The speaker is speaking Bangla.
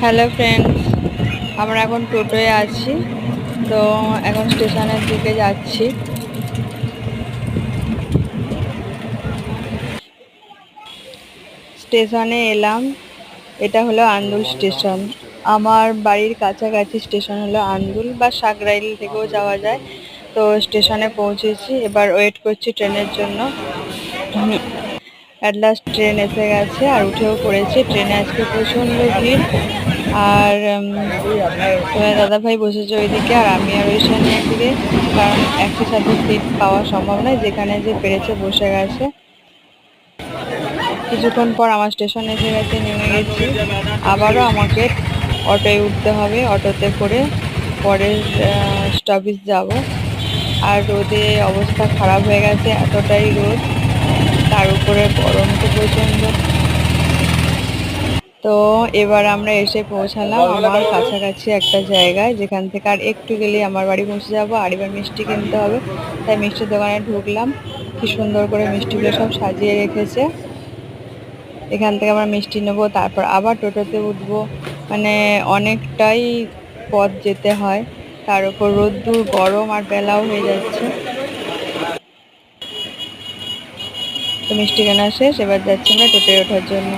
হ্যালো ফ্রেন্ডস, আমরা এখন টোটোয় আছি। তো এখন স্টেশনের দিকে যাচ্ছি। স্টেশনে এলাম। এটা হলো আন্দুল স্টেশন। আমার বাড়ির কাছাকাছি স্টেশন হলো আন্দুল বা সাকরাইল থেকেও যাওয়া যায়। তো স্টেশনে পৌঁছেছি, এবার ওয়েট করছি ট্রেনের জন্য। অ্যাট লাস্ট ট্রেন এসে গেছে আর উঠেও পড়েছি। ট্রেনে আজকে প্রচণ্ড ভিড়। আর তোমার দাদাভাই বসেছে ওইদিকে আর আমি আর ওই সামনে একদিকে, কারণ একই সাথে সিট পাওয়া সম্ভব নয়। যেখানে যে পেরেছে বসে গেছে। কিছুক্ষণ পর আমার স্টেশন এসে গেছে, নেমে গেছি। আবারও আমাকে অটোয় উঠতে হবে, অটোতে করে পরের স্টপেজ যাব। আর রোদে অবস্থা খারাপ হয়ে গেছে, এতটাই রোদ, তার উপরে গরম তো প্রচণ্ড। তো এবার আমরা এসে পৌঁছালাম আমার কাছাকাছি একটা জায়গায়, যেখান থেকে আর একটু গেলেই আমার বাড়ি পৌঁছে যাব। আর এবার মিষ্টি কিনতে হবে, তাই মিষ্টির দোকানে ঢুকলাম। কি সুন্দর করে মিষ্টিগুলো সব সাজিয়ে রেখেছে। এখান থেকে আমরা মিষ্টি নেবো, তারপর আবার টোটোতে উঠবো। মানে অনেকটাই পথ যেতে হয়, তার উপর রোদ্দুর, গরম, আর বেলাও হয়ে যাচ্ছে। তো মিষ্টি কেনা শেষ, এবার যাচ্ছি আমরা টোটোয় ওঠার জন্য।